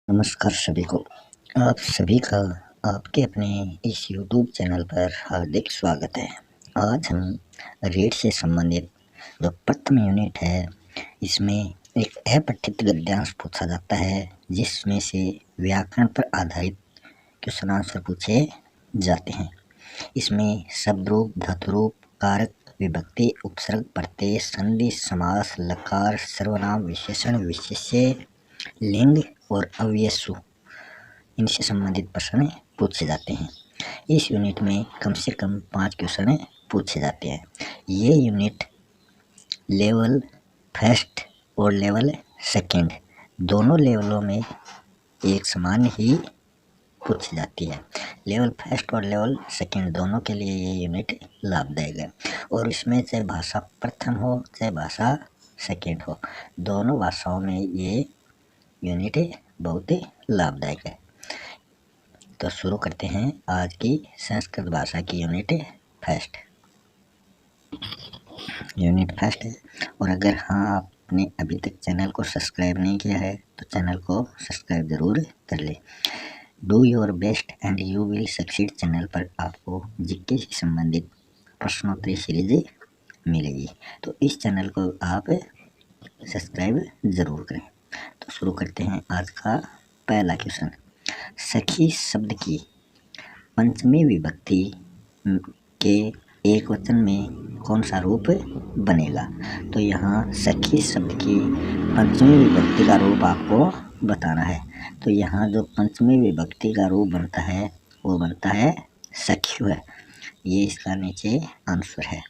नमस्कार सभी को। आप सभी का आपके अपने इस यूट्यूब चैनल पर हार्दिक स्वागत है। आज हम रीड से संबंधित जो प्रथम यूनिट है, इसमें एक अपठित गद्यांश पूछा जाता है, जिसमें से व्याकरण पर आधारित क्वेश्चन आंसर पूछे जाते हैं। इसमें शब्द रूप, धातु रूप, कारक, विभक्ति, उपसर्ग, प्रत्यय, संधि, समास, लकार, सर्वनाम, विशेषण, विशेष्य, लिंग और अव्ययसु, इनसे संबंधित प्रश्न पूछे जाते हैं। इस यूनिट में कम से कम 5 क्वेश्चन पूछे जाते हैं। ये यूनिट लेवल फर्स्ट और लेवल सेकंड दोनों लेवलों में एक समान ही पूछी जाती है। लेवल फर्स्ट और लेवल सेकंड दोनों के लिए ये यूनिट लाभदायक है, और इसमें चाहे भाषा प्रथम हो चाहे भाषा सेकंड हो, दोनों भाषाओं में ये यूनिट बहुत ही लाभदायक है। तो शुरू करते हैं आज की संस्कृत भाषा की यूनिट फर्स्ट है। और अगर आपने अभी तक चैनल को सब्सक्राइब नहीं किया है तो चैनल को सब्सक्राइब ज़रूर कर ले। Do your best and you will succeed channel पर आपको जीके से संबंधित प्रश्नोत्तरी सीरीज मिलेगी, तो इस चैनल को आप सब्सक्राइब ज़रूर करें। तो शुरू करते हैं आज का पहला क्वेश्चन। सखी शब्द की पंचमी विभक्ति के एक वचन में कौन सा रूप बनेगा? तो यहाँ सखी शब्द की पंचमी विभक्ति का रूप आपको बताना है। तो यहाँ जो पंचमी विभक्ति का रूप बनता है वो बनता है सख्यु है। ये इसका नीचे आंसर है,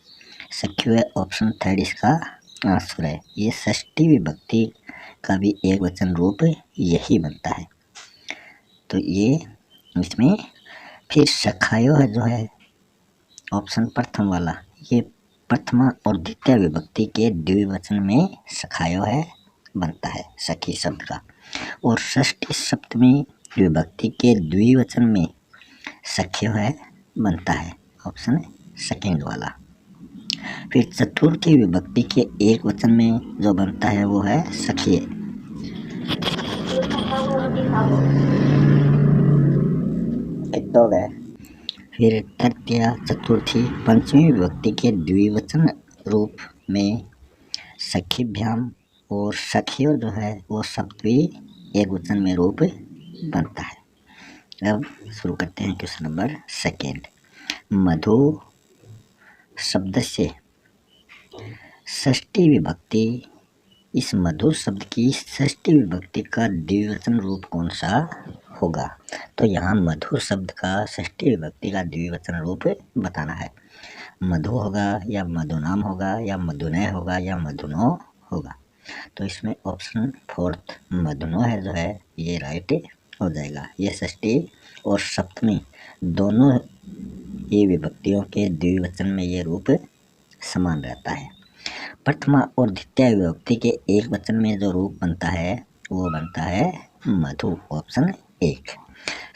सख्यु है। ऑप्शन थर्ड इसका आंसर है। ये षष्ठी विभक्ति का भी एक वचन रूप यही बनता है। तो ये इसमें फिर सखायो है जो है ऑप्शन प्रथम वाला, ये प्रथमा और द्वितीय विभक्ति के द्विवचन में सखायो है बनता है सखी शब्द का, और षष्ठी सप्तमी विभक्ति के द्विवचन में सख्यो है बनता है ऑप्शन सेकंड वाला। फिर चतुर्थी विभक्ति के एक वचन में जो बनता है वो है सखिए। फिर तृतीय, चतुर्थी, पंचमी विभक्ति के द्विवचन रूप में सखीभ्याम और सखियों जो है वो सप्तमी एक वचन में रूप बनता है। अब शुरू करते हैं क्वेश्चन नंबर सेकेंड। मधु शब्द से षष्ठी विभक्ति, इस मधु शब्द की षष्ठी विभक्ति का द्विवचन रूप कौन सा होगा? तो यहाँ मधु शब्द का षष्ठी विभक्ति का द्विवचन रूप बताना है। मधु होगा या मधुनाम होगा या मधुनय होगा या मधुनो होगा। तो इसमें ऑप्शन फोर्थ मधुनो है जो है ये राइट हो जाएगा। ये षष्ठी और सप्तमी दोनों ये विभक्तियों के द्विवचन में ये रूप समान रहता है। प्रथमा और द्वितीय विभक्ति के एक वचन में जो रूप बनता है वो बनता है मधु, ऑप्शन एक।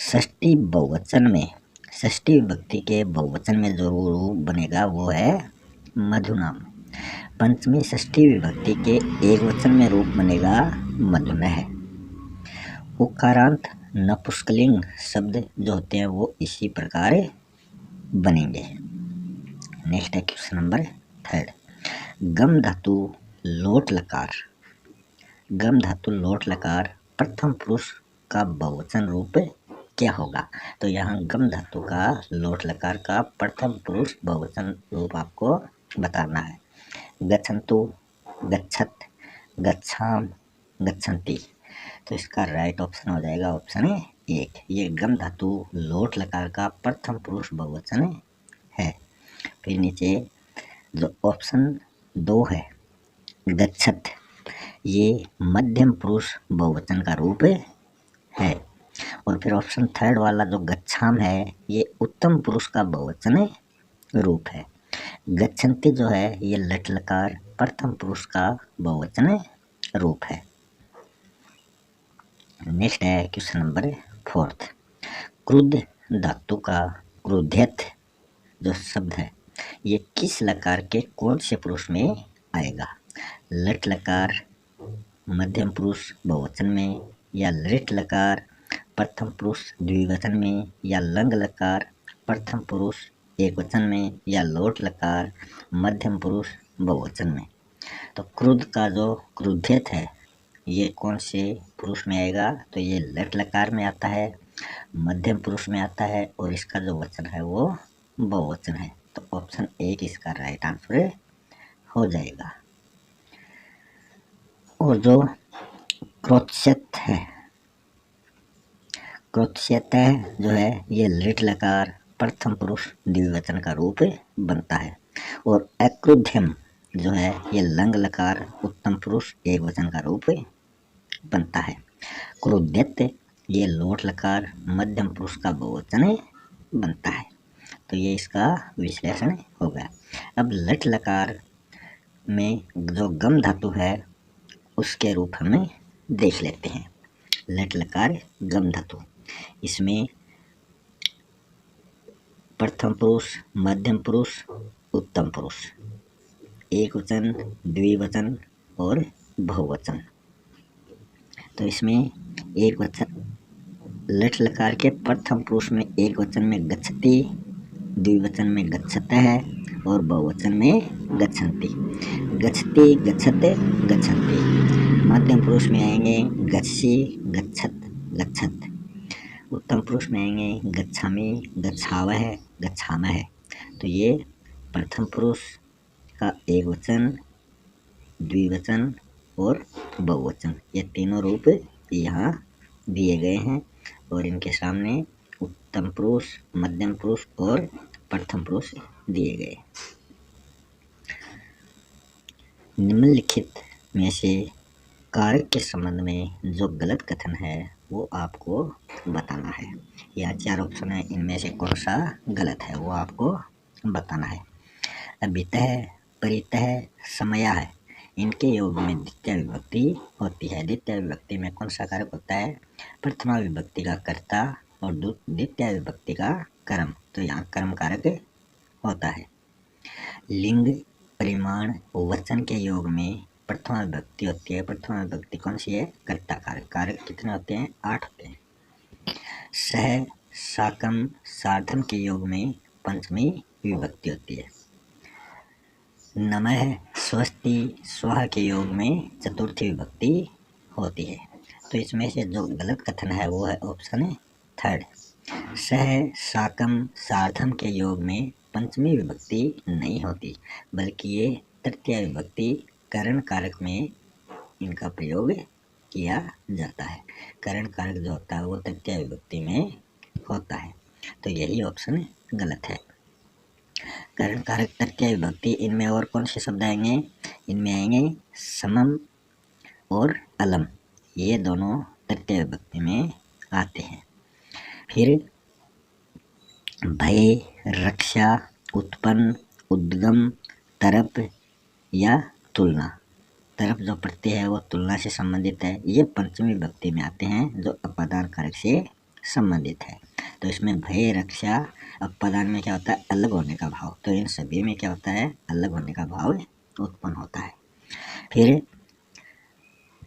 षष्ठी बहुवचन में, षष्ठी विभक्ति के बहुवचन में जो रूप बनेगा वो है मधुनाम। पंचमी षष्ठी विभक्ति के एक वचन में रूप बनेगा मधुनय। उकारांत नपुंसकलिंग शब्द जो होते हैं वो इसी प्रकार बनेंगे। नेक्स्ट है क्वेश्चन नंबर थर्ड। गम धातु लोट लकार, गम धातु लोट लकार प्रथम पुरुष का बहुवचन रूप क्या होगा? तो यहाँ गम धातु का लोट लकार का प्रथम पुरुष बहुवचन रूप आपको बताना है। गच्छन्तु, गच्छत, गच्छाम, गच्छन्ति। तो इसका राइट ऑप्शन हो जाएगा ऑप्शन एक। ये गम धातु लोट लकार का प्रथम पुरुष बहुवचन है। फिर नीचे जो ऑप्शन 2 है गच्छत, ये मध्यम पुरुष बहुवचन का रूप है। और फिर ऑप्शन थर्ड वाला जो गच्छाम है ये उत्तम पुरुष का बहुवचन रूप है। गच्छन्ति जो है ये लट लकार प्रथम पुरुष का बहुवचन रूप है। नेक्स्ट है क्वेश्चन नंबर फोर्थ। क्रुद्ध धातु का क्रुध्यत जो शब्द है ये किस लकार के कौन से पुरुष में आएगा? लट लकार मध्यम पुरुष बहुवचन में या लृट लकार प्रथम पुरुष द्विवचन में, या लंग लकार प्रथम पुरुष एक वचन में, या लोट लकार मध्यम पुरुष बहुवचन में। तो क्रुद्ध का जो क्रुद्धित है ये कौन से पुरुष में आएगा? तो ये लट लकार में आता है, मध्यम पुरुष में आता है, और इसका जो वचन है वो बहुवचन है। तो ऑप्शन ए इसका राइट आंसर हो जाएगा। और जो क्रोत्स्यत है, क्रोत्स्यत जो है ये लिट लकार प्रथम पुरुष द्विवचन का रूप बनता है। और अक्रुध्यम जो है ये लंग लकार उत्तम पुरुष एक वचन का रूप बनता है। क्रुद्यत ये लोट लकार मध्यम पुरुष का बहुवचन बनता है। तो ये इसका विश्लेषण हो गया। अब लट लकार में जो गम धातु है उसके रूप हमें देख लेते हैं। लट लकार गम धातु, इसमें प्रथम पुरुष, मध्यम पुरुष, उत्तम पुरुष, एक वचन, द्विवचन और बहुवचन। तो इसमें एक वचन लट लकार के प्रथम पुरुष में एक वचन में गच्छति, द्विवचन में गच्छत है और बहुवचन में गच्छन्ति। गच्छति, गच्छते, गच्छन्ति। मध्यम पुरुष में आएंगे गच्छी, गच्छत, गच्छत। उत्तम पुरुष में आएंगे गच्छामि, गच्छावह, गच्छामः। तो ये प्रथम पुरुष का एक वचन, द्विवचन और बहुवचन, ये तीनों रूप यहाँ दिए गए हैं और इनके सामने उत्तम पुरुष, मध्यम पुरुष और प्रथम पुरुष दिए गए। निम्नलिखित में से कारक के संबंध में जो गलत कथन है वो आपको बताना है। यह चार ऑप्शन है, इनमें से कौन सा गलत है वो आपको बताना है। अभितः, परितः, समया है, इनके योग में द्वितीय विभक्ति होती है। द्वितीय विभक्ति में कौन सा कारक होता है? प्रथमा विभक्ति का कर्ता और द्वितीय विभक्ति का कर्म। तो यहाँ कर्म कारक होता है। लिंग, परिमाण, वचन के योग में प्रथमा विभक्ति होती है। प्रथमा विभक्ति कौन सी है? कर्ता कारक। कारक कितने होते हैं? 8 होते हैं। सह, साकम, सार्धम के योग में पंचमी विभक्ति होती है। नमः, स्वस्ति, स्वाहा के योग में चतुर्थी विभक्ति होती है। तो इसमें से जो गलत कथन है वो है ऑप्शन 3। सह, साकम, सार्धम के योग में पंचमी विभक्ति नहीं होती, बल्कि ये तृतीय विभक्ति करण कारक में इनका प्रयोग किया जाता है। करण कारक जो होता है वो तृतीय विभक्ति में होता है। तो यही ऑप्शन गलत है। करण कारक तृतीय विभक्ति, इनमें और कौन से शब्द आएंगे? इनमें आएंगे समम और अलम, ये दोनों तृतीय विभक्ति में आते हैं। फिर भय, रक्षा, उत्पन्न, उद्गम, तरफ या तुलना। तरफ जो प्रत्यय है वो तुलना से संबंधित है। ये पंचमी विभक्ति में आते हैं जो अपादान कारक से संबंधित है। तो इसमें भय, रक्षा, अपादान में क्या होता है? अलग होने का भाव। तो इन सभी में क्या होता है? अलग होने का भाव उत्पन्न होता है। फिर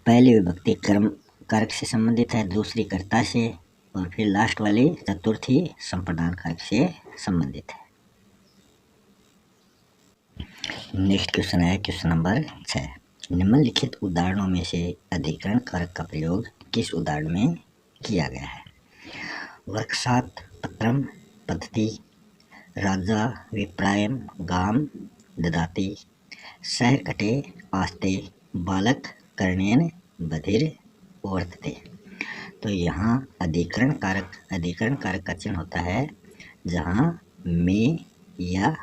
पहली विभक्ति कर्म कारक से संबंधित है, दूसरी कर्ता से, और फिर लास्ट वाली चतुर्थी संप्रदान कारक से संबंधित है। नेक्स्ट क्वेश्चन है क्वेश्चन नंबर 6। निम्नलिखित उदाहरणों में से अधिकरण कारक का प्रयोग किस उदाहरण में किया गया है? वर्कसात, पत्रम, पद्धति, राजा विप्रायम गाम ददाति, सह कटे आस्ते, बालक कर्णेन बधिर वर्तते। तो यहाँ अधिकरण कारक का चिन्ह होता है जहाँ में या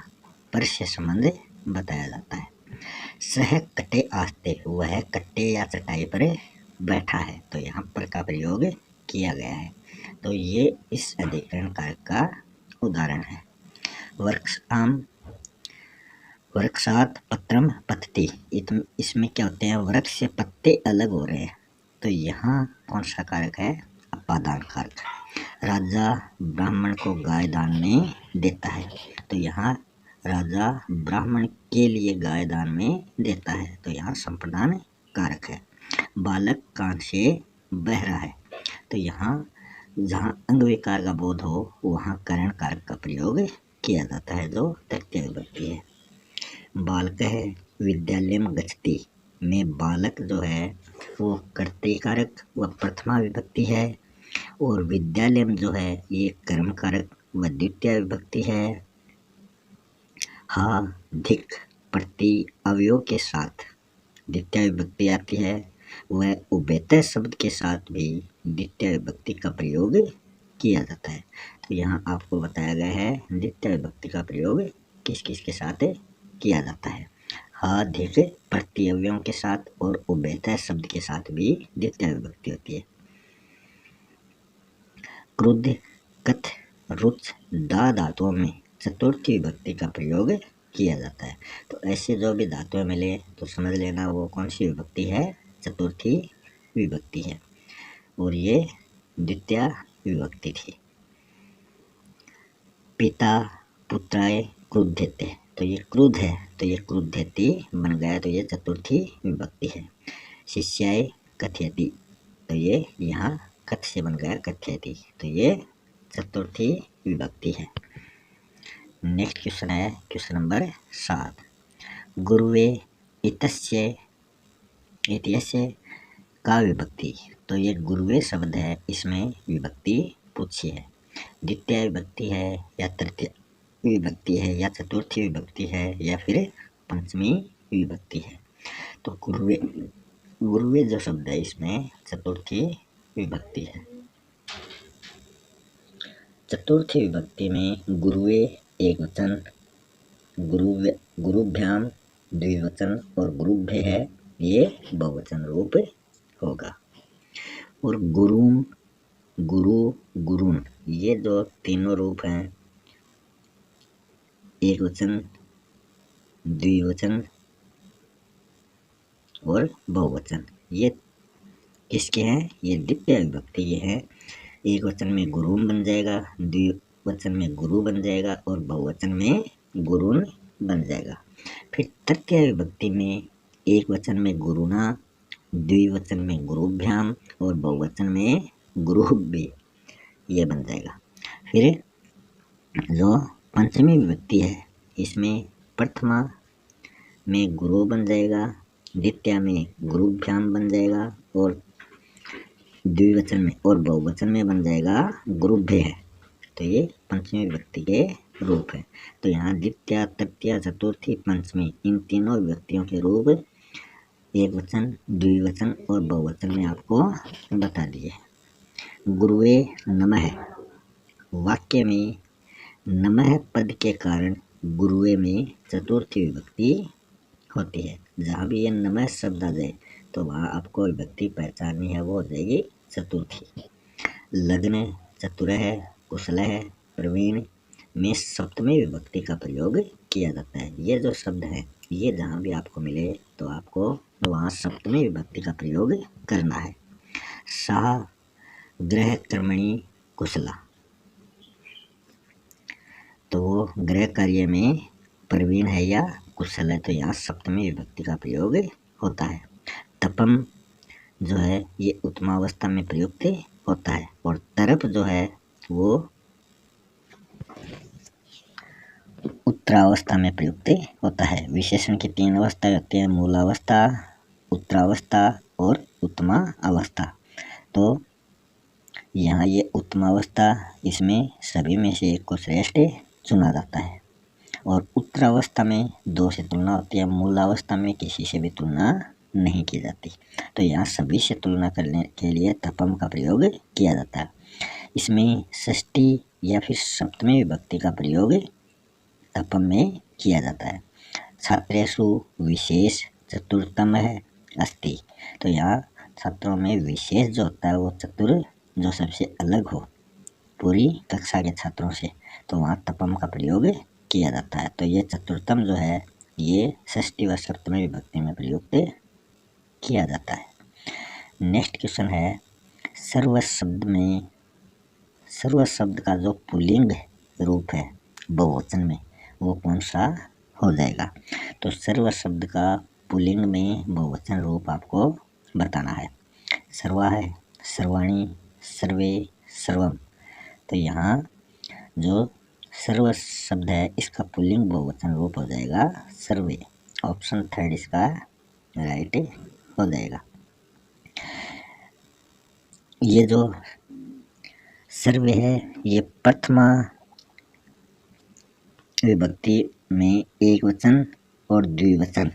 पर से संबंध बताया जाता है। सह कटे आस्ते, वह कट्टे या चटाई पर बैठा है, तो यहाँ पर का प्रयोग किया गया है। तो ये इस अधिकरण कारक का उदाहरण है। वर्कसात, पत्रम, पत्ती, इसमें क्या होते हैं? वृक्ष से पत्ते अलग हो रहे हैं, तो यहाँ कौन सा कारक है? अपादान कारक। राजा ब्राह्मण को गाय दान में देता है, तो यहाँ राजा ब्राह्मण के लिए गाय दान में देता है, तो यहाँ संप्रदान कारक है। बालक कान से बह रहा है। तो यहाँ जहाँ अंग विकार का बोध हो वहाँ करण कारक का प्रयोग किया जाता है, जो तृतीय विभक्ति है। बालकः विद्यालयं गच्छति में बालक जो है वो कर्तृ कारक व प्रथमा विभक्ति है, और विद्यालयम जो है ये कर्म कारक व द्वितीय विभक्ति है। हा धिक प्रति अवयव के साथ द्वितीय विभक्ति आती है, वह उभयतः शब्द के साथ भी द्वितीय विभक्ति का प्रयोग किया जाता है। तो यहाँ आपको बताया गया है द्वितीय विभक्ति का प्रयोग किस किस के साथ किया जाता है। हा धिक प्रत्ययों के साथ और उभयतः शब्द के साथ भी द्वितीय विभक्ति होती है। क्रुद्ध कथ रुच दा धातुओं में चतुर्थी विभक्ति का प्रयोग किया जाता है। तो ऐसे जो भी धातुएं मिले तो समझ लेना वो कौन सी विभक्ति है, चतुर्थी विभक्ति है, और ये द्वितीय विभक्ति थी। पिता पुत्राय क्रुध्यते, तो ये क्रुद्ध है तो ये क्रुध्यति बन गया, तो ये चतुर्थी विभक्ति है। शिष्याय कथयति, तो ये यहाँ कथ से बन गया कथयति, तो ये चतुर्थी विभक्ति है। नेक्स्ट क्वेश्चन है क्वेश्चन नंबर 7। गुरुवे इतस्य इत्यस्य का विभक्ति, तो ये गुरुवे शब्द है, इसमें विभक्ति पूछी है। द्वितीय विभक्ति है या तृतीय विभक्ति है या चतुर्थी विभक्ति है या फिर पंचमी विभक्ति है। तो गुरुवे जो शब्द है इसमें चतुर्थी विभक्ति है। चतुर्थी विभक्ति में गुरुवे एक वचन, गुरुभ्याम द्विवचन और गुरुभ्य है ये बहुवचन रूप होगा। और गुरुम गुरु गुरुन ये जो तीनों रूप हैं, एक वचन द्विवचन और बहुवचन, ये किसके हैं, ये द्वितीय विभक्ति ये है। एक वचन में गुरुम बन जाएगा, द्विवचन में गुरु बन जाएगा और बहुवचन में गुरुन बन जाएगा। फिर तृतीय विभक्ति में एक वचन में गुरुना, द्विवचन में गुरुभ्याम और बहुवचन में गुरुभ्य ये बन जाएगा। फिर जो पंचमी विभक्ति है इसमें प्रथमा में गुरु बन जाएगा, द्वितीय में गुरुभ्याम बन जाएगा और द्विवचन में और बहुवचन में बन जाएगा गुरुभ्य है। तो ये पंचमी विभक्ति के रूप है। तो यहाँ द्वितीय तृतीय चतुर्थी पंचमी इन तीनों विभक्तियों के रूप एक वचन द्विवचन और बहुवचन में आपको बता दिए। गुरुवे नमः, वाक्य में नमः पद के कारण गुरुवे में चतुर्थी विभक्ति होती है। जहाँ भी ये नमः शब्द आ जाए तो वहाँ आपको विभक्ति पहचाननी है, वो हो जाएगी चतुर्थी। लग्न चतुरः कुशलः प्रवीण में सप्तमी विभक्ति का प्रयोग किया जाता है। ये जो शब्द है ये जहाँ भी आपको मिले तो आपको वहाँ सप्तमी विभक्ति का प्रयोग करना है। सह गृह कर्मणि कुशला, तो वो गृह कार्य में प्रवीण है या कुशल है, तो यहाँ सप्तमी विभक्ति का प्रयोग होता है। तपम जो है ये उत्तमावस्था में प्रयुक्त होता है और तरप जो है वो उत्तरावस्था में प्रयुक्त होता है। विशेषण की 3 अवस्थाएं होती हैं, मूलावस्था, उत्तरावस्था और उत्तमा अवस्था। तो यहाँ ये उत्तमावस्था, इसमें सभी में से एक को श्रेष्ठ चुना जाता है और उत्तरावस्था में 2 से तुलना होती है, मूलावस्था में किसी से भी तुलना नहीं की जाती। तो यहाँ सभी से तुलना करने के लिए तपम का प्रयोग किया जाता है। इसमें षष्ठी या फिर सप्तमी विभक्ति का प्रयोग तपम में किया जाता है। छात्रेषु विशेष चतुर्थम है अस्ति, तो यहाँ छात्रों में विशेष जो होता है वो चतुर जो सबसे अलग हो पूरी कक्षा के छात्रों से, तो वहाँ तपम का प्रयोग किया जाता है। तो ये चतुर्थम जो है ये षष्ठी व सप्तमी विभक्ति में प्रयुक्त किया जाता है। नेक्स्ट क्वेश्चन है सर्व शब्द में सर्व शब्द का जो पुल्लिंग रूप है बहुवचन में वो कौन सा हो जाएगा। तो सर्व शब्द का पुल्लिंग में बहुवचन रूप आपको बताना है। सर्वा है सर्वाणी, सर्वे, सर्वम। तो यहाँ जो सर्व शब्द है इसका पुल्लिंग बहुवचन रूप हो जाएगा सर्वे। ऑप्शन थर्ड इसका राइट हो जाएगा। ये जो सर्वे है ये प्रथमा विभक्ति में एक वचन और द्विवचन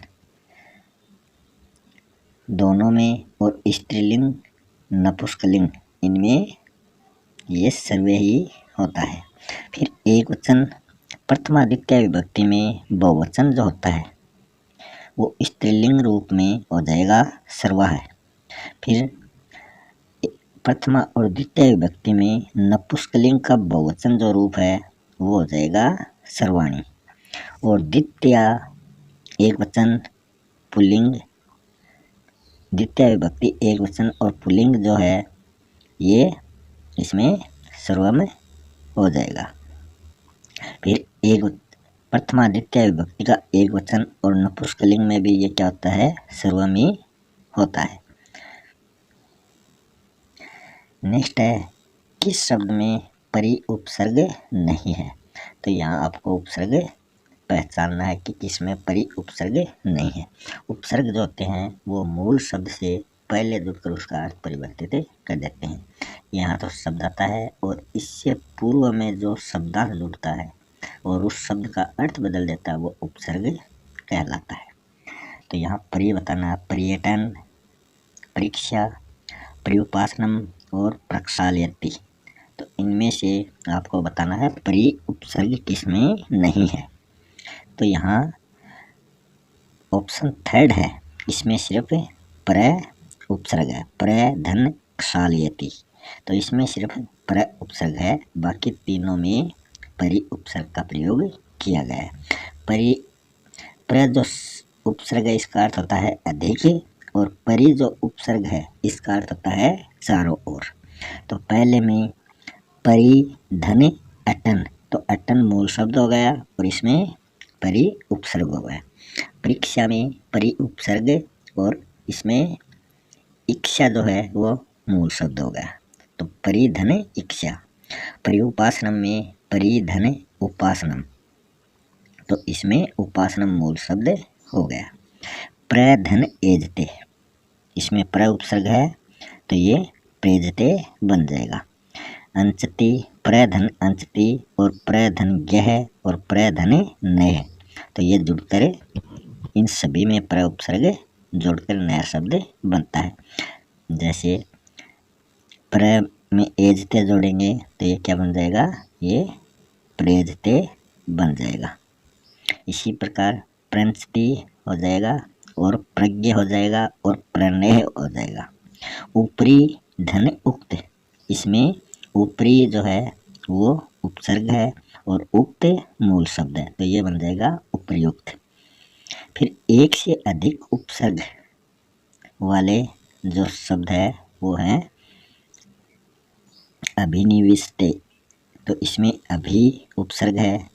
दोनों में और स्त्रीलिंग नपुंसकलिंग इनमें ये सर्वे ही होता है। फिर एक वचन प्रथमा द्वितीय विभक्ति में बहुवचन जो होता है वो स्त्रीलिंग रूप में हो जाएगा सर्वा है। फिर प्रथमा और द्वितीय विभक्ति में नपुंसकलिंग का बहुवचन जो रूप है वो हो जाएगा सर्वाणी। और द्वितीय एक वचन पुल्लिंग, द्वितीय विभक्ति एक वचन और पुल्लिंग जो है ये इसमें सर्वम हो जाएगा। फिर एक प्रथमा द्वितीय विभक्ति का एक वचन और नपुंसकलिंग में भी ये क्या होता है सर्वम ही होता है। नेक्स्ट है किस शब्द में परि उपसर्ग नहीं है। तो यहाँ आपको उपसर्ग पहचानना है कि किसमें परि उपसर्ग नहीं है। उपसर्ग जो होते हैं वो मूल शब्द से पहले जुड़कर उसका अर्थ परिवर्तित कर देते हैं। यहाँ तो शब्द आता है और इससे पूर्व में जो शब्दार्थ जुड़ता है और उस शब्द का अर्थ बदल देता है वो उपसर्ग कहलाता है। तो यहाँ परि बताना पर्यटन, परीक्षा, पर्युपासनम और प्रक्षालयति। तो इनमें से आपको बताना है परि उपसर्ग किसमें नहीं है। तो यहाँ ऑप्शन थर्ड है इसमें सिर्फ प्र उपसर्ग है, प्र धन क्षालयति। तो इसमें सिर्फ प्र उपसर्ग है, बाकी तीनों में परि उपसर्ग का प्रयोग किया गया है। प्र जो उपसर्ग है इसका अर्थ होता है अधिक और परि जो उपसर्ग है इसका अर्थ होता है चारों ओर। तो पहले में परि धन अटन, तो अटन मूल शब्द हो गया और इसमें परि उपसर्ग हो गया। परीक्षा में परि उपसर्ग और इसमें इच्छा जो है वो मूल शब्द हो गया। तो परि धन इच्छा। पर्युपासनम में परि धन उपासनम, तो इसमें उपासनम मूल शब्द हो गया। प्र धन एजते, इसमें प्र उपसर्ग है तो ये प्रेजते बन जाएगा। अंचति, प्रधन अंचति और प्रधन गह और प्रधन नय, तो ये जुड़कर इन सभी में प्र उपसर्ग जोड़कर नया शब्द बनता है। जैसे प्र में एजते जोड़ेंगे तो ये क्या बन जाएगा, ये प्रेजते बन जाएगा। इसी प्रकार प्रंचति हो जाएगा और प्रज्ञ हो जाएगा और प्रणय हो जाएगा। ऊपरी धन उक्त, इसमें ऊपरी जो है वो उपसर्ग है और उक्त मूल शब्द है तो ये बन जाएगा उपर्युक्त। फिर एक से अधिक उपसर्ग वाले जो शब्द है वो है अभिनिविष्टे, तो इसमें अभि उपसर्ग है,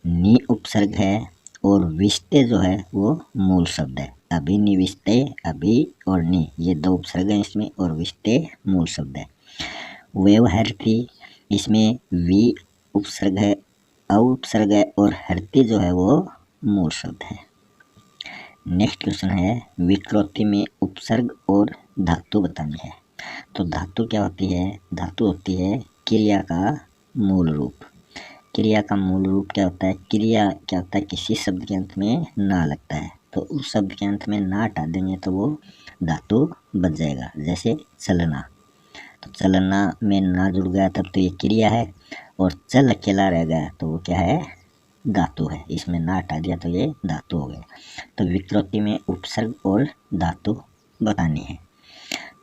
नि उपसर्ग है और विष्टे जो है वो मूल शब्द है। अभिनिविष्टे, अभि और नि ये दो उपसर्ग हैं इसमें और विष्टे मूल शब्द है। व्यवहरति, इसमें वि उपसर्ग है, अ उपसर्ग है और हरति जो है वो मूल शब्द है। नेक्स्ट क्वेश्चन है विकृति में उपसर्ग और धातु बतानी है। तो धातु क्या होती है, धातु होती है क्रिया का मूल रूप। क्रिया का मूल रूप क्या होता है, क्रिया क्या होता है किसी शब्द के अंत में ना लगता है तो उस शब्द के अंत में ना हटा देंगे तो वो धातु बच जाएगा। जैसे चलना, तो चलना में ना जुड़ गया तब तो ये क्रिया है और चल अकेला रह गया तो वो क्या है, धातु है। इसमें ना हटा दिया तो ये धातु हो गया। तो विकृति में उपसर्ग और धातु बतानी है।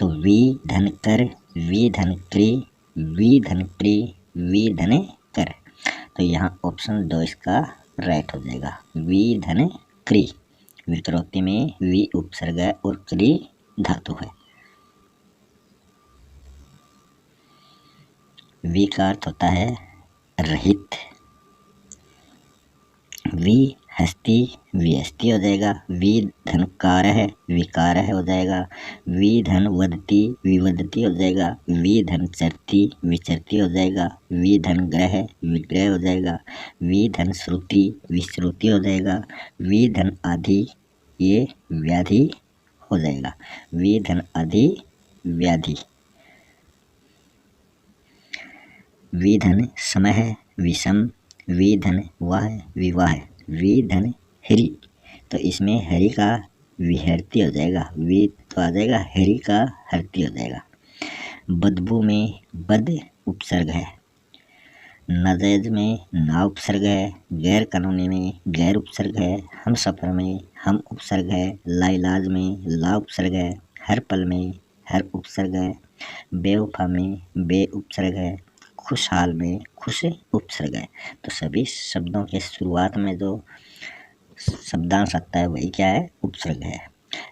तो वी धन कर, वी धन क्री, वी धन प्री, वी धन कर, तो यहाँ ऑप्शन 2 इसका राइट हो जाएगा। वी धन क्री, विकृति में वी उपसर्ग है और क्री धातु है। वी का अर्थ होता है रहित, वी हस्ती विहस्ती हो जाएगा। वी धन कार है विकार है हो जाएगा। वी धन वदती विवदती हो जाएगा। वी धन चरती विचरती हो जाएगा। वी धन ग्रह विग्रह हो जाएगा। वी धन श्रुति विश्रुति हो जाएगा। वी धन आदि ये व्याधि हो जाएगा। वी धन आदि व्याधि। वी धन समय है विषम। वी धन वाह विवाह। वी धन हरि, तो इसमें हरि का विहरती हो जाएगा। वी तो आ जाएगा हरि का हरती हो जाएगा। बदबू में बद उपसर्ग है। नाजायज में ना उपसर्ग है। गैर कानूनी में गैर उपसर्ग है। हम सफर में हम उपसर्ग है। लाइलाज में ला उपसर्ग है। हर पल में हर उपसर्ग है। बेवफा में बे उपसर्ग है। खुशहाल में खुश उपसर्ग है। तो सभी शब्दों के शुरुआत में जो शब्दांश आता है वही क्या है, उपसर्ग है।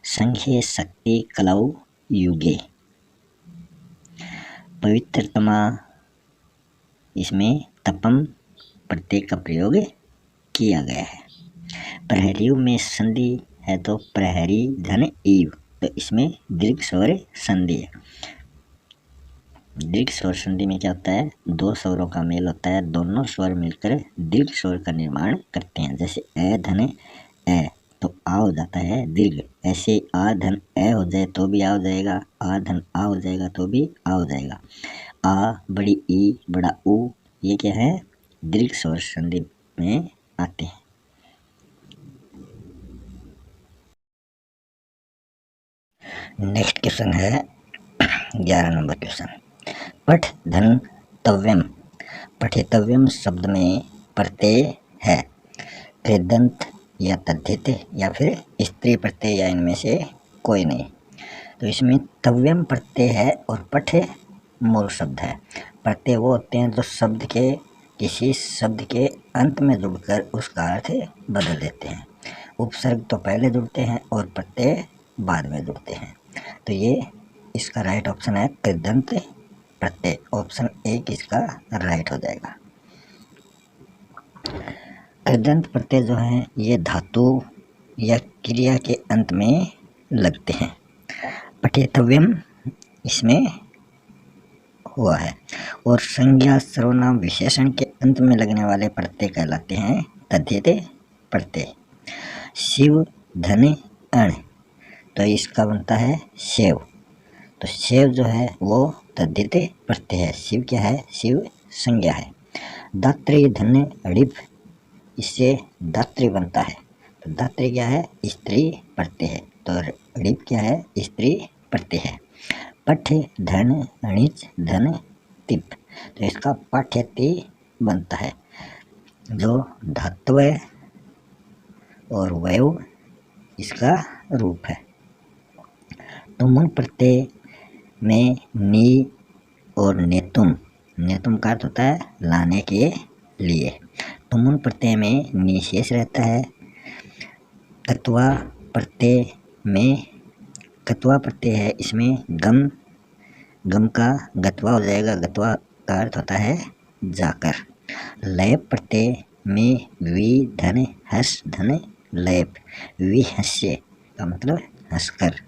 संख्य शक्ति कलौ युगे। पवित्रतमा, इसमें तपम प्रत्यय का प्रयोग किया गया है। प्रहरियों में संधि है तो प्रहरी धन ईव, तो इसमें दीर्घ स्वर संधि है। दीर्घ स्वर संधि में क्या होता है, दो स्वरों का मेल होता है, दोनों स्वर मिलकर दीर्घ स्वर का निर्माण करते हैं। जैसे ए धन ए तो आ हो जाता है दीर्घ, ऐसे आ धन ए हो जाए तो भी आ हो जाएगा, आ धन आ हो जाएगा तो भी आ हो जाएगा। आ बड़ी ई बड़ा ऊ, ये क्या है, दीर्घ स्वर संधि में आते हैं। नेक्स्ट क्वेश्चन है 11 नंबर क्वेश्चन। पठ धन तव्यम। पठितव्यम शब्द में प्रत्यय है कृदंत या तद्धित या फिर स्त्री प्रत्यय या इनमें से कोई नहीं। तो इसमें तव्यम प्रत्यय है और पठ मूल शब्द है। प्रत्यय वो होते हैं जो शब्द के किसी शब्द के अंत में जुड़कर उसका अर्थ बदल देते हैं। उपसर्ग तो पहले जुड़ते हैं और प्रत्यय बाद में जुड़ते हैं। तो ये इसका राइट ऑप्शन है कृदंत प्रत्यय। ऑप्शन ए इसका राइट हो जाएगा। कृदंत प्रत्यय जो है ये धातु या क्रिया के अंत में लगते हैं। पठितव्यम इसमें हुआ है। और संज्ञा सर्वनाम विशेषण के अंत में लगने वाले प्रत्यय कहलाते हैं तद्धित प्रत्यय। शिव धन अण, तो इसका बनता है शिव। तो शिव जो है वो तद्धित प्रत्यय है। शिव क्या है, शिव संज्ञा है। दात्री धन ऋप, इससे दात्री बनता है। तो दात्री क्या है, स्त्री प्रत्यय है। तो ऋप क्या है, स्त्री प्रत्यय है। पठ धन णिच धन तिप, तो इसका पाठ्यति बनता है जो धात्व और वयव इसका रूप है। तुमुन प्रत्यय में नी और नेतुम, नेतुम का अर्थ होता है लाने के लिए। तुमुन प्रत्यय में नी शेष रहता है। कत्वा प्रत्यय में कत्वा प्रत्यय है, इसमें गम, गम का गत्वा हो जाएगा। गत्वा का अर्थ होता है जाकर। लयप प्रत्यय में वी धन हस धन लयप, विहस्य का मतलब हंसकर।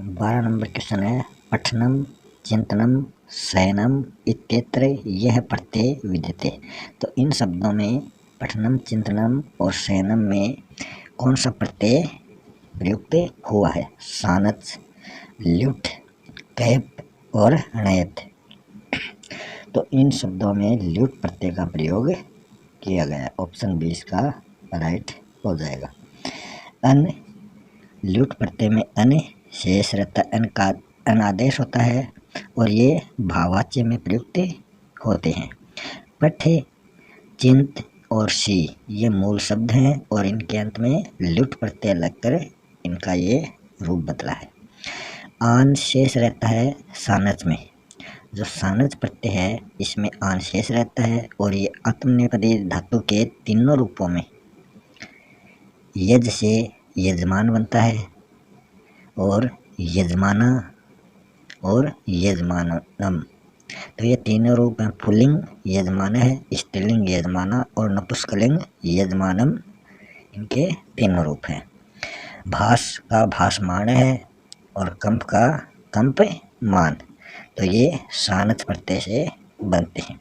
12 नंबर क्वेश्चन है पठनम चिंतनम शयनम इत्यत्र यह प्रत्यय विद्यते। तो इन शब्दों में पठनम चिंतनम और शयनम में कौन सा प्रत्यय प्रयुक्त हुआ है। सानच, ल्युट, कैप और णयत। तो इन शब्दों में ल्युट प्रत्यय का प्रयोग किया गया है। ऑप्शन बी इसका राइट हो जाएगा। अन, ल्युट प्रत्यय में अन शेष रहता है। अन का अनादेश होता है और ये भाववाच्य में प्रयुक्त होते हैं। पठ, चिंत और सी ये मूल शब्द हैं और इनके अंत में ल्युट प्रत्यय लगकर इनका ये रूप बदला है। आन शेष रहता है सानच में। जो सानच प्रत्यय है इसमें आन शेष रहता है और ये आत्मनेपदी धातु के तीनों रूपों में यज से यजमान बनता है और यजमाना और यजमानम, तो ये तीनों रूप हैं, पुल्लिंग यजमान है, स्त्रीलिंग यजमाना और नपुंसकलिंग यजमानम, इनके तीनों रूप हैं। भास का भासमान है और कंप का कंपमान, तो ये सानथ प्रत्यय से बनते हैं।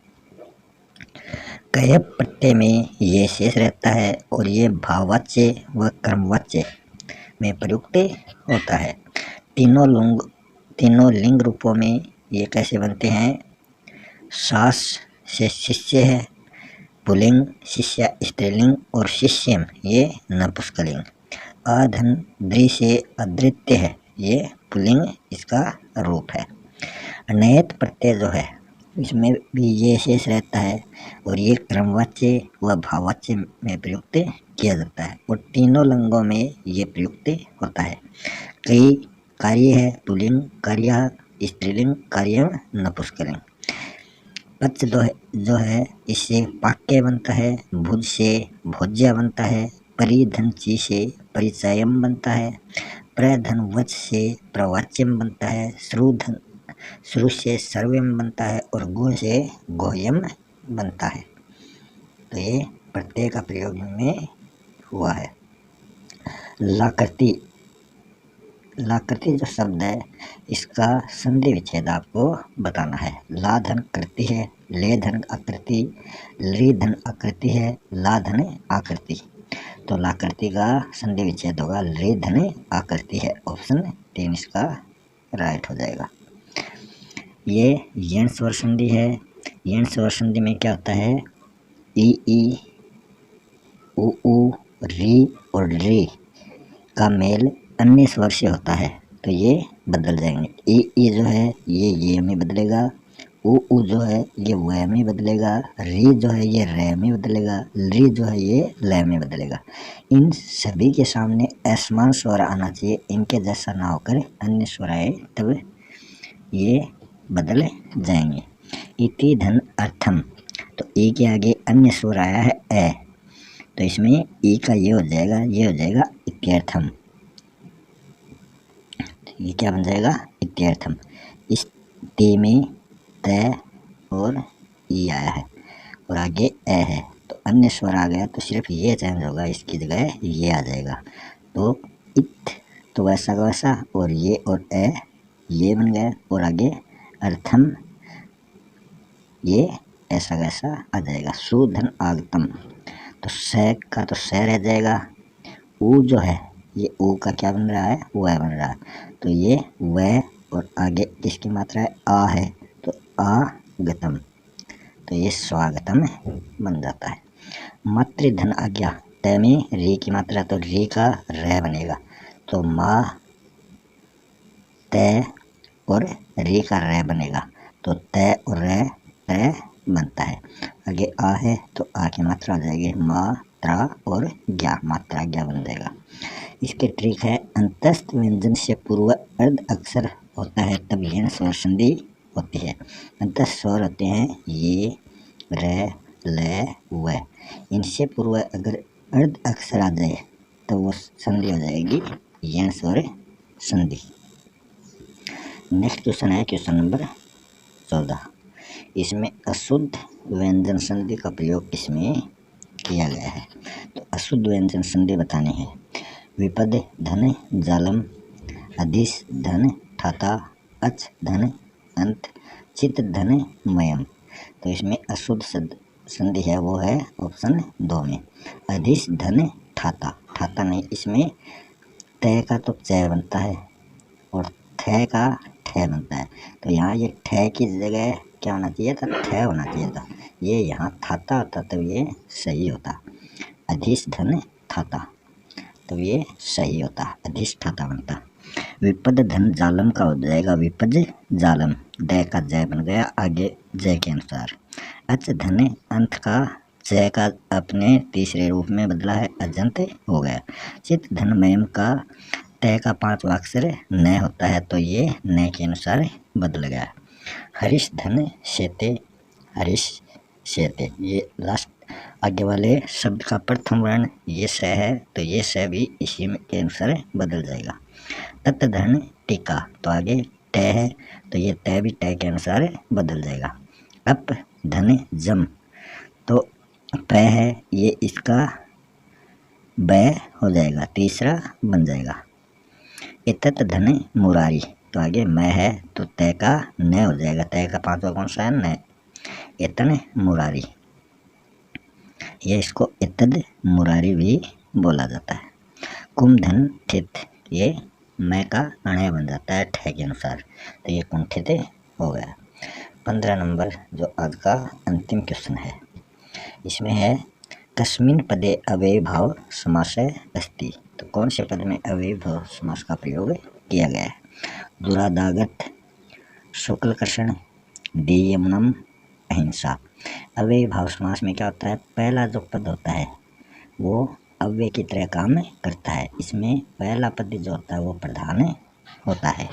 कयप प्रत्यय में ये शेष रहता है और ये भाववाच्य व कर्मवाच्य में प्रयुक्त होता है। तीनों लिंग रूपों में ये कैसे बनते हैं? सास से शिष्य है, पुल्लिंग, शिष्य स्त्रीलिंग और शिष्यम ये नपुंसकलिंग। अधन द्रि से अदृत्य है, ये पुल्लिंग इसका रूप है। नयत प्रत्यय जो है इसमें भी ये शेष रहता है और ये क्रमवाच्य व भाववाच्य में प्रयुक्त किया जाता है और तीनों लिंगों में ये प्रयुक्त होता है। कई कार्य है, पुल्लिंग कार्य, स्त्रीलिंग कार्य, नपुंसकलिंग। पच जो है इससे पाक्य बनता है, भुज से भोज्य बनता है, परिधन ची से परिचयम बनता है, प्रधन वच से प्रवाच्यम बनता है, श्रु से सर्वयम बनता है और गो से गोयम बनता है। तो ये प्रत्यय का प्रयोग में हुआ है। लाकृति जो शब्द है इसका संधि विच्छेद आपको बताना है। ला धन कृति है, ले धन आकृति, ली धन आकृति है, ला धन आकृति। तो लाकृति का संधि विच्छेद होगा ली धन आकृति है, ऑप्शन 3 इसका राइट हो जाएगा। ये यण स्वर संधि है। यण स्वर संधि में क्या होता है? ई उ री और री का मेल अन्य स्वर से होता है, तो ये बदल जाएंगे। ई जो है ये में बदलेगा, उ जो है ये व में बदलेगा, री जो है ये रे में बदलेगा, ली जो है ये ल में बदलेगा। इन सभी के सामने असमान स्वर आना चाहिए, इनके जैसा ना होकर अन्य स्वर आए तब ये बदल जाएंगे। इति धन अर्थम, तो ई के आगे अन्य स्वर आया है ए, तो इसमें ई का ये हो जाएगा इत्यर्थम। ये क्या बन जाएगा? इत्यर्थम। इस ती में त और ई आया है और आगे ए है, तो अन्य स्वर आ गया तो सिर्फ ये चेंज होगा, इसकी जगह ये आ जाएगा। तो इत तो वैसा का वैसा और ये और ए ये बन गया और आगे अर्थम ये ऐसा वैसा आ जाएगा। सुधन आगतम, तो स का तो स रह जाएगा। ऊ जो है ये ऊ का क्या बन रहा है? वह बन रहा है, तो ये वह और आगे किसकी मात्रा है? आ है, तो आगतम, तो ये स्वागतम बन जाता है। मातृधन आज्ञा, त में री की मात्रा, तो री का रे बनेगा, तो माँ त और री का रे बनेगा, तो त और रे रे बनता है। आगे आ है तो आ की मात्रा आ जाएगी मात्रा और ज्ञा, मात्रा ज्ञा बन जाएगा। इसके ट्रिक है अंतस्थ व्यंजन से पूर्व अर्ध अक्षर होता है तब यह स्वर संधि होती है। अंतस्थ स्वर होते हैं ये, रे, ले, व। इनसे पूर्व अगर अर्ध अक्षर आ जाए तो वो संधि हो जाएगी यह स्वर संधि। नेक्स्ट क्वेश्चन है क्वेश्चन नंबर 14। इसमें अशुद्ध व्यंजन संधि का प्रयोग इसमें किया गया है। तो अशुद्ध व्यंजन संधि बतानी है। विपद धन जालम, अधिस धन ठाता, अच धन अंत, चित धन मयम। तो इसमें अशुद्ध संधि है वो है ऑप्शन 2 में अधिस धन ठाता। ठाता नहीं, इसमें तय का तो चय बनता है और थ का ठे बनता है, तो यहाँ ये ठे की जगह क्या होना चाहिए था? ठे होना चाहिए था। ये यहाँ थाता होता तब ये सही होता, अधिष्ठन थाता, तो ये सही होता, अधिष्ठाता बनता। विपद धन जालम का हो जाएगा विपज जालम, ड का जय बन गया आगे जय के अनुसार। अच धन अंत का जय का अपने तीसरे रूप में बदला है, अजंत हो गया। चित धन मयम का तय का 5वां अक्षर न होता है, तो ये न के अनुसार बदल गया। हरीश धन शेते, हरीश शेते, ये लास्ट आगे वाले शब्द का प्रथम वर्ण ये स है, तो ये स भी इसी के अनुसार बदल जाएगा। तत्त धन टीका, तो आगे ट है तो ये ट भी ट के अनुसार बदल जाएगा। अप धन जम तो प है ये इसका ब हो जाएगा, तीसरा बन जाएगा। इतत धन मुरारी तो आगे मैं है तो तय का न हो जाएगा, तय का पांचवा कौन सा है न। इतन मुरारी ये इसको इतद मुरारी भी बोला जाता है। कुमधन ठित ये मैं का अणय बन जाता है ठ के अनुसार, तो ये कुंठित हो गया। 15 नंबर जो आज का अंतिम क्वेश्चन है, इसमें है कस्मिन पदे अव्ययी भाव समासः अस्ति, तो कौन से पद में अव्ययी भाव समास का प्रयोग किया गया है। दुरादागत, शुक्लकर्षण, दीयमनम, अहिंसा। अव्ययी भाव समास में क्या होता है, पहला जो पद होता है वो अव्यय की तरह काम करता है। इसमें पहला पद जो होता है वो प्रधान होता है,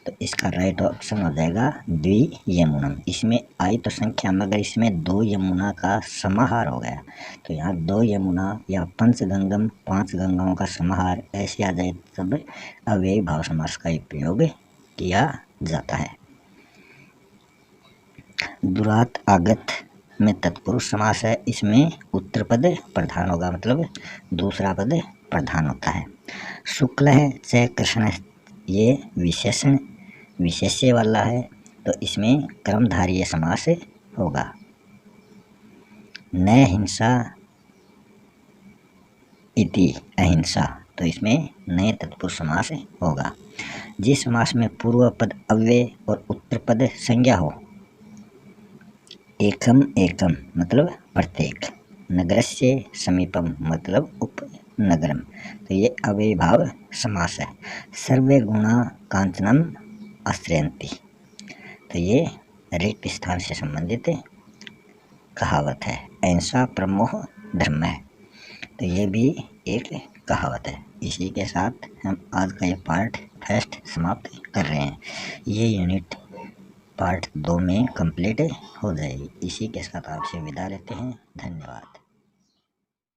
तो इसका राइट ऑप्शन हो जाएगा द्वियमुनम। इसमें आई तो संख्या मगर इसमें दो यमुना का समाहार हो गया, तो यहाँ दो यमुना या पंचगंगम, 5 गंगाओं का समाहार ऐसे आ जाए तब अव्ययी भाव समास का प्रयोग किया जाता है। दुरात आगत में तत्पुरुष समास है, इसमें उत्तर पद प्रधान होगा, मतलब दूसरा पद प्रधान होता है। शुक्ल है च कृष्ण ये विशेषण विशेष्य वाला है, तो इसमें कर्मधारीय समास होगा। न हिंसा इति अहिंसा, तो इसमें नए तत्पुरुष समास होगा। जिस समास में पूर्व पद अव्यय और उत्तर पद संज्ञा हो, एकम एकम मतलब प्रत्येक, नगरस्य समीपम मतलब उपनगरम, तो ये अव्ययी भाव समास है। सर्वे गुणा कांचनम आश्रयन्ति, तो ये रिक्त स्थान से संबंधित कहावत है। अहिंसा प्रमोह धर्म है, तो ये भी एक कहावत है। इसी के साथ हम आज का ये पार्ट फर्स्ट समाप्त कर रहे हैं। ये यूनिट पार्ट 2 में कंप्लीट हो जाएगी। इसी के साथ आपसे विदा लेते हैं। धन्यवाद।